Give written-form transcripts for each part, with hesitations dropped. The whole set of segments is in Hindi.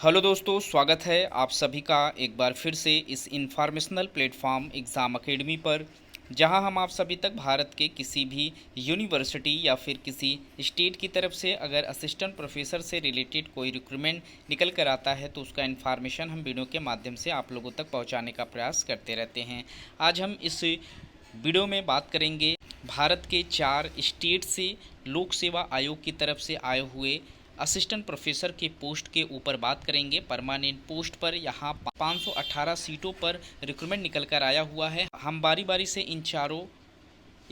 हेलो दोस्तों, स्वागत है आप सभी का एक बार फिर से इस इंफॉर्मेशनल प्लेटफॉर्म एग्ज़ाम एकेडमी पर, जहां हम आप सभी तक भारत के किसी भी यूनिवर्सिटी या फिर किसी स्टेट की तरफ से अगर असिस्टेंट प्रोफेसर से रिलेटेड कोई रिक्रूटमेंट निकल कर आता है तो उसका इन्फॉर्मेशन हम वीडियो के माध्यम से आप लोगों तक पहुंचाने का प्रयास करते रहते हैं। आज हम इस वीडियो में बात करेंगे भारत के 4 स्टेट से लोक सेवा आयोग की तरफ से आए हुए असिस्टेंट प्रोफेसर के पोस्ट के ऊपर बात करेंगे। परमानेंट पोस्ट पर यहाँ 518 सीटों पर रिक्रूटमेंट निकल कर आया हुआ है। हम बारी बारी से इन चारों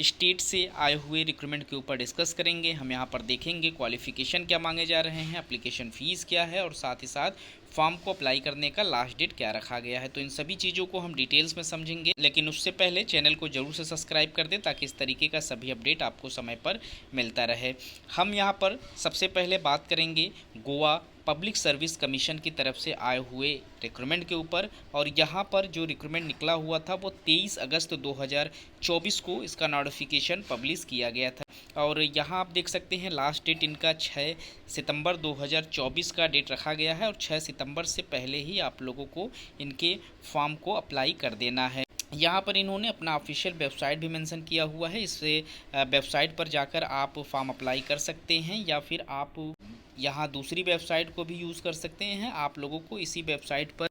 स्टेट से आए हुए रिक्रूटमेंट के ऊपर डिस्कस करेंगे। हम यहाँ पर देखेंगे क्वालिफ़िकेशन क्या मांगे जा रहे हैं, एप्लीकेशन फ़ीस क्या है और साथ ही साथ फॉर्म को अप्लाई करने का लास्ट डेट क्या रखा गया है। तो इन सभी चीज़ों को हम डिटेल्स में समझेंगे, लेकिन उससे पहले चैनल को जरूर से सब्सक्राइब कर दें ताकि इस तरीके का सभी अपडेट आपको समय पर मिलता रहे। हम यहाँ पर सबसे पहले बात करेंगे गोवा पब्लिक सर्विस कमीशन की तरफ से आए हुए रिक्रूटमेंट के ऊपर, और यहाँ पर जो रिक्रूटमेंट निकला हुआ था वो 23 अगस्त 2024 को इसका नोटिफिकेशन पब्लिश किया गया था। और यहाँ आप देख सकते हैं लास्ट डेट इनका 6 सितंबर 2024 का डेट रखा गया है और 6 सितंबर से पहले ही आप लोगों को इनके फॉर्म को अप्लाई कर देना है। यहाँ पर इन्होंने अपना ऑफिशियल वेबसाइट भी मेंशन किया हुआ है। इस वेबसाइट पर जाकर आप फॉर्म अप्लाई कर सकते हैं या फिर आप यहाँ दूसरी वेबसाइट को भी यूज़ कर सकते हैं। आप लोगों को इसी वेबसाइट पर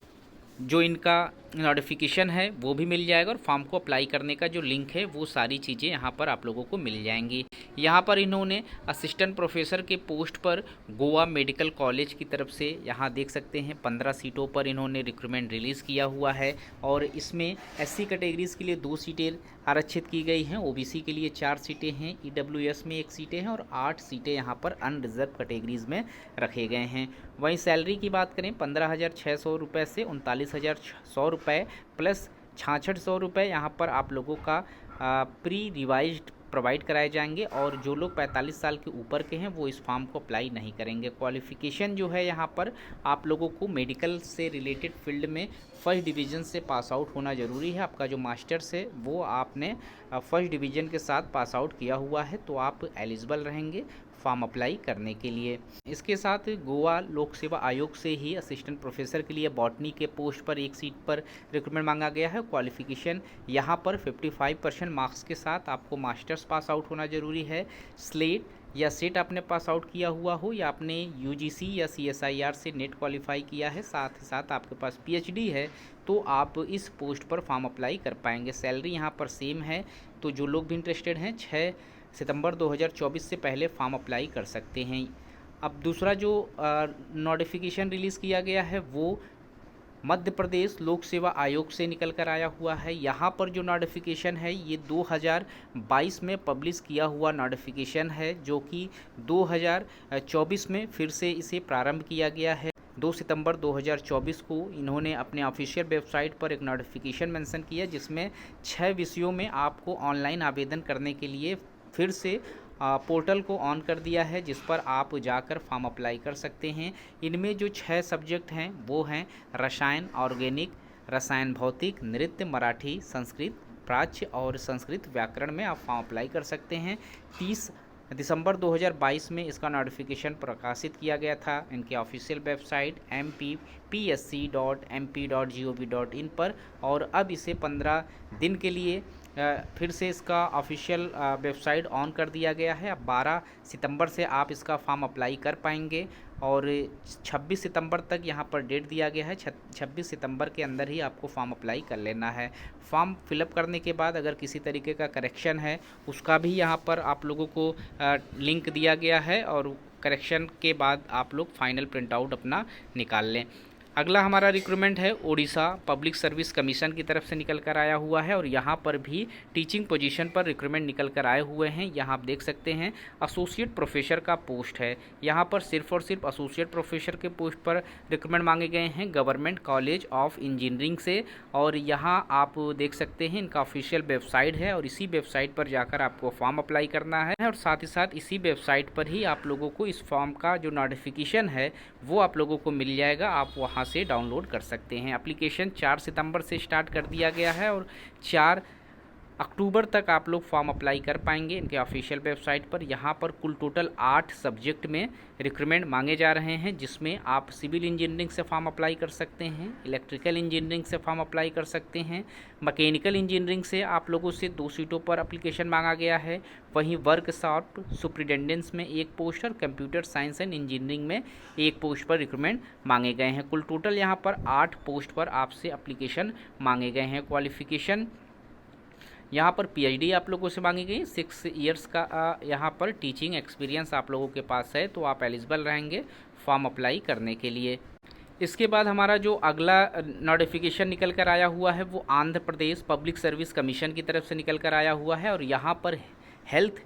जो इनका नोटिफिकेशन है वो भी मिल जाएगा और फॉर्म को अप्लाई करने का जो लिंक है वो सारी चीज़ें यहाँ पर आप लोगों को मिल जाएंगी। यहाँ पर इन्होंने असिस्टेंट प्रोफेसर के पोस्ट पर गोवा मेडिकल कॉलेज की तरफ से यहाँ देख सकते हैं 15 सीटों पर इन्होंने रिक्रूटमेंट रिलीज़ किया हुआ है। और इसमें एससी कैटेगरीज़ के लिए 2 सीटें आरक्षित की गई हैं, ओबीसी के लिए 4 सीटें हैं, ईडब्ल्यूएस में 1 सीटें हैं और 8 सीटें यहाँ पर अनरिजर्व कैटेगरीज़ में रखे गए हैं। वहीं सैलरी की बात करें 15,600 रुपये से 39,100 रुपये प्लस 6600 रुपये यहाँ पर आप लोगों का प्री रिवाइज्ड प्रोवाइड कराए जाएंगे। और जो लोग 45 साल के ऊपर के हैं वो इस फॉर्म को अप्लाई नहीं करेंगे। क्वालिफ़िकेशन जो है यहाँ पर आप लोगों को मेडिकल से रिलेटेड फील्ड में फर्स्ट डिवीज़न से पास आउट होना ज़रूरी है। आपका जो मास्टर्स है वो आपने फर्स्ट डिवीज़न के साथ पास आउट किया हुआ है तो आप एलिजिबल रहेंगे फॉर्म अप्लाई करने के लिए। इसके साथ गोवा लोक सेवा आयोग से ही असिस्टेंट प्रोफेसर के लिए बॉटनी के पोस्ट पर 1 सीट पर रिक्रूटमेंट मांगा गया है। क्वालिफ़िकेशन यहाँ पर 55% मार्क्स के साथ आपको मास्टर्स पास आउट होना ज़रूरी है। स्लेट या सेट आपने पास आउट किया हुआ हो या आपने यूजीसी या सीएसआईआर से नेट क्वालिफाई किया है, साथ ही साथ आपके पास पीएचडी है, तो आप इस पोस्ट पर फॉर्म अप्लाई कर पाएंगे। सैलरी यहाँ पर सेम है, तो जो लोग भी इंटरेस्टेड हैं 6 सितंबर 2024 से पहले फॉर्म अप्लाई कर सकते हैं। अब दूसरा जो नोटिफिकेशन रिलीज़ किया गया है वो मध्य प्रदेश लोक सेवा आयोग से निकल कर आया हुआ है। यहाँ पर जो नोटिफिकेशन है ये 2022 में पब्लिश किया हुआ नोटिफिकेशन है, जो कि 2024 में फिर से इसे प्रारंभ किया गया है। 2 सितंबर 2024 को इन्होंने अपने ऑफिशियल वेबसाइट पर एक नोटिफिकेशन मेंशन किया जिसमें 6 विषयों में आपको ऑनलाइन आवेदन करने के लिए फिर से पोर्टल को ऑन कर दिया है, जिस पर आप जाकर फॉर्म अप्लाई कर सकते हैं। इनमें जो 6 सब्जेक्ट हैं वो हैं रसायन ऑर्गेनिक, रसायन भौतिक, नृत्य, मराठी, संस्कृत प्राच्य और संस्कृत व्याकरण में आप फॉर्म अप्लाई कर सकते हैं। 30 दिसंबर 2022 में इसका नोटिफिकेशन प्रकाशित किया गया था इनके ऑफिशियल वेबसाइट mpsc.mp.gov.in पर, और अब इसे 15 दिन के लिए फिर से इसका ऑफिशियल वेबसाइट ऑन कर दिया गया है। अब 12 सितंबर से आप इसका फॉर्म अप्लाई कर पाएंगे और 26 सितंबर तक यहाँ पर डेट दिया गया है। 26 सितंबर के अंदर ही आपको फॉर्म अप्लाई कर लेना है। फॉर्म फिलअप करने के बाद अगर किसी तरीके का करेक्शन है उसका भी यहाँ पर आप लोगों को लिंक दिया गया है और करेक्शन के बाद आप लोग फाइनल प्रिंट आउट अपना निकाल लें। अगला हमारा रिक्रूटमेंट है ओडिशा पब्लिक सर्विस कमीशन की तरफ से निकल कर आया हुआ है और यहाँ पर भी टीचिंग पोजीशन पर रिक्रूटमेंट निकल कर आए हुए हैं। यहाँ आप देख सकते हैं एसोसिएट प्रोफेसर का पोस्ट है। यहाँ पर सिर्फ और सिर्फ एसोसिएट प्रोफेसर के पोस्ट पर रिक्रूटमेंट मांगे गए हैं गवर्नमेंट कॉलेज ऑफ इंजीनियरिंग से, और यहाँ आप देख सकते हैं इनका ऑफिशियल वेबसाइट है और इसी वेबसाइट पर जाकर आपको फॉर्म अप्लाई करना है और साथ ही साथ इसी वेबसाइट पर ही आप लोगों को इस फॉर्म का जो नोटिफिकेशन है वो आप लोगों को मिल जाएगा। आप वहाँ से डाउनलोड कर सकते हैं। एप्लीकेशन 4 सितंबर से स्टार्ट कर दिया गया है और 4 अक्टूबर तक आप लोग फॉर्म अप्लाई कर पाएंगे इनके ऑफिशियल वेबसाइट पर। यहाँ पर कुल टोटल 8 सब्जेक्ट में रिक्रूटमेंट मांगे जा रहे हैं, जिसमें आप सिविल इंजीनियरिंग से फॉर्म अप्लाई कर सकते हैं, इलेक्ट्रिकल इंजीनियरिंग से फॉर्म अप्लाई कर सकते हैं, मैकेनिकल इंजीनियरिंग से आप लोगों से 2 सीटों पर एप्लीकेशन मांगा गया है। वहीं वर्कशॉप सुपरिटेंडेंस में 1 पोस्ट और कंप्यूटर साइंस एंड इंजीनियरिंग में 1 पोस्ट पर रिक्रूटमेंट मांगे गए हैं। कुल टोटल यहाँ पर 8 पोस्ट पर आपसे एप्लीकेशन मांगे गए हैं। क्वालिफिकेशन यहाँ पर पीएचडी आप लोगों से मांगी गई, 6 इयर्स का यहाँ पर टीचिंग एक्सपीरियंस आप लोगों के पास है तो आप एलिजिबल रहेंगे फॉर्म अप्लाई करने के लिए। इसके बाद हमारा जो अगला नोटिफिकेशन निकल कर आया हुआ है वो Andhra Pradesh public service commission की तरफ से निकल कर आया हुआ है, और यहाँ पर health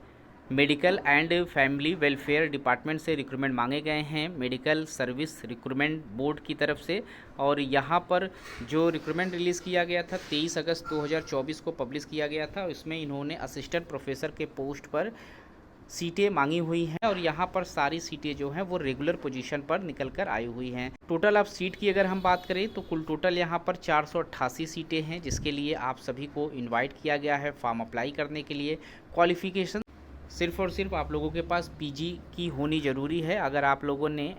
medical and family welfare department से रिक्रूटमेंट मांगे गए हैं, मेडिकल सर्विस रिक्रूटमेंट बोर्ड की तरफ से। और यहाँ पर जो रिक्रूटमेंट रिलीज़ किया गया था 23 अगस्त 2024 को पब्लिश किया गया था। इसमें इन्होंने असिस्टेंट प्रोफेसर के पोस्ट पर सीटें मांगी हुई हैं, और यहाँ पर सारी सीटें जो हैं वो रेगुलर पोजीशन पर निकल कर आई हुई हैं। टोटल ऑफ सीट की अगर हम बात करें तो कुल टोटल यहाँ पर 488 सीटें हैं, जिसके लिए आप सभी को इनवाइट किया गया है फॉर्म अप्लाई करने के लिए। क्वालिफिकेशन सिर्फ और सिर्फ आप लोगों के पास पीजी की होनी ज़रूरी है। अगर आप लोगों ने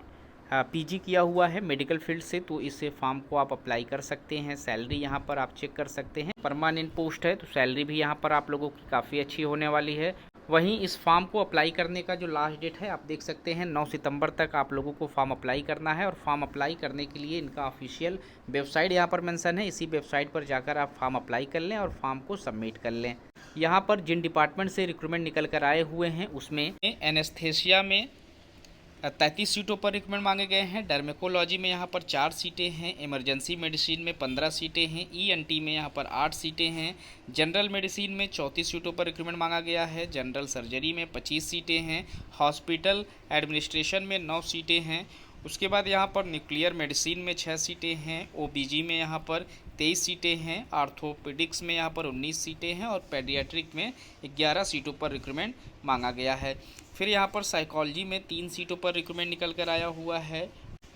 पीजी किया हुआ है मेडिकल फील्ड से तो इस फॉर्म को आप अप्लाई कर सकते हैं। सैलरी यहाँ पर आप चेक कर सकते हैं, परमानेंट पोस्ट है तो सैलरी भी यहाँ पर आप लोगों की काफ़ी अच्छी होने वाली है। वहीं इस फॉर्म को अप्लाई करने का जो लास्ट डेट है आप देख सकते हैं 9 सितंबर तक आप लोगों को फॉर्म अप्लाई करना है। और फॉर्म अप्लाई करने के लिए इनका ऑफिशियल वेबसाइट यहाँ पर मेंशन है, इसी वेबसाइट पर जाकर आप फॉर्म अप्लाई कर लें और फॉर्म को सबमिट कर लें। यहाँ पर जिन डिपार्टमेंट से रिक्रूटमेंट निकल कर आए हुए हैं उसमें एनेस्थेसिया में 33 सीटों पर रिक्रूटमेंट मांगे गए हैं, डर्मेकोलॉजी में यहाँ पर 4 सीटें हैं, इमरजेंसी मेडिसिन में 15 सीटें हैं, ईएनटी में यहाँ पर 8 सीटें हैं, जनरल मेडिसिन में 34 सीटों पर रिक्रूटमेंट मांगा गया है, जनरल सर्जरी में 25 सीटें हैं, हॉस्पिटल एडमिनिस्ट्रेशन में 9 सीटें हैं। उसके बाद यहाँ पर न्यूक्लियर मेडिसिन में 6 सीटें हैं, ओबीजी में यहाँ पर 23 सीटें हैं, आर्थोपेडिक्स में यहाँ पर 19 सीटें हैं, और पेडियाट्रिक में 11 सीटों पर रिक्रूटमेंट मांगा गया है। फिर यहाँ पर साइकोलॉजी में 3 सीटों पर रिक्रूटमेंट निकल कर आया हुआ है,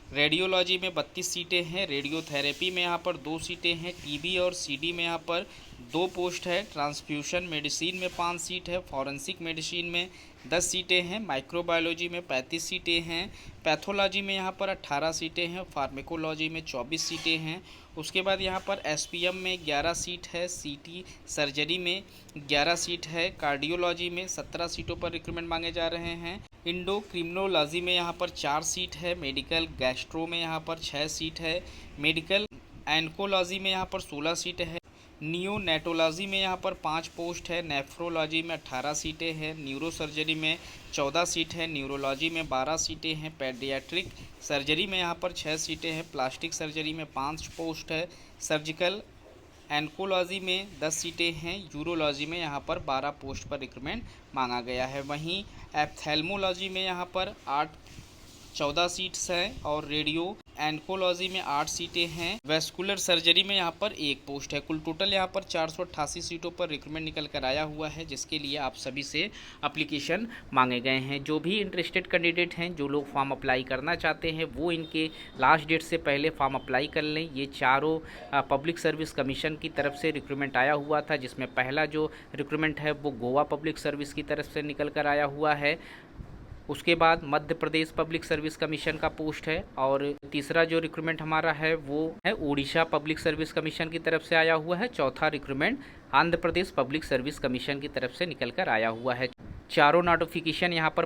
रेडियोलॉजी में 32 सीटें हैं, रेडियोथेरेपी में यहाँ पर 2 सीटें हैं, टीबी और सीडी में यहाँ पर 2 पोस्ट है, ट्रांसफ्यूशन मेडिसिन में 5 सीट है, फॉरेंसिक मेडिसिन में 10 सीटें हैं, माइक्रोबायोलॉजी में 35 सीटें हैं, पैथोलॉजी में यहाँ पर 18 सीटें हैं, फार्मेकोलॉजी में 24 सीटें हैं। उसके बाद यहाँ पर एसपीएम में 11 सीट है, सीटी सर्जरी में 11 सीट है, कार्डियोलॉजी में 17 सीटों पर रिक्रूटमेंट मांगे जा रहे हैं, इंडोक्रिमिनोलॉजी में यहाँ पर 4 सीट है, मेडिकल गैस्ट्रो में यहाँ पर 6 सीट है, मेडिकल एनकोलॉजी में यहाँ पर 16 सीट है, नियोनेटोलॉजी में यहाँ पर 5 पोस्ट है, नेफ्रोलॉजी में 18 सीटें हैं, न्यूरो सर्जरी में 14 सीट है, न्यूरोलॉजी में 12 सीटें हैं, पेडियाट्रिक सर्जरी में यहाँ पर 6 सीटें हैं, प्लास्टिक सर्जरी में 5 पोस्ट है, सर्जिकल एनकोलॉजी में 10 सीटें हैं, यूरोलॉजी में यहाँ पर 12 पोस्ट पर रिक्रूटमेंट मांगा गया है। वहीं एप्थेल्मोलॉजी में यहाँ पर 14 सीट्स हैं, और रेडियो एनकोलॉजी में 8 सीटें हैं, वेस्कुलर सर्जरी में यहाँ पर 1 पोस्ट है। कुल टोटल यहाँ पर 488 सीटों पर रिक्रूटमेंट निकल कर आया हुआ है, जिसके लिए आप सभी से एप्लीकेशन मांगे गए हैं। जो भी इंटरेस्टेड कैंडिडेट हैं, जो लोग फॉर्म अप्लाई करना चाहते हैं, वो इनके लास्ट डेट से पहले फॉर्म अप्लाई कर लें। ये चारों पब्लिक सर्विस कमीशन की तरफ से रिक्रूटमेंट आया हुआ था, जिसमें पहला जो रिक्रूटमेंट है वो गोवा पब्लिक सर्विस की तरफ से निकल कर आया हुआ है। उसके बाद Madhya Pradesh public service commission का पोस्ट है, और तीसरा जो रिक्रूटमेंट हमारा है वो है उड़ीसा पब्लिक सर्विस कमीशन की तरफ से आया हुआ है। चौथा recruitment Andhra Pradesh public service commission की तरफ से निकल कर आया हुआ है। चारों नोटिफिकेशन यहाँ पर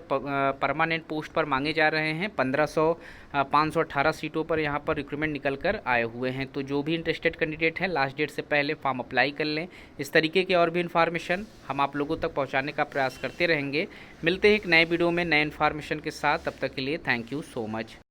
परमानेंट पोस्ट पर मांगे जा रहे हैं। 518 सीटों पर यहाँ पर रिक्रूटमेंट निकल कर आए हुए हैं। तो जो भी इंटरेस्टेड कैंडिडेट हैं लास्ट डेट से पहले फॉर्म अप्लाई कर लें। इस तरीके के और भी इन्फॉर्मेशन हम आप लोगों तक पहुँचाने का प्रयास करते रहेंगे। मिलते हैं एक नए वीडियो में नए इन्फॉर्मेशन के साथ। तब तक के लिए थैंक यू सो मच।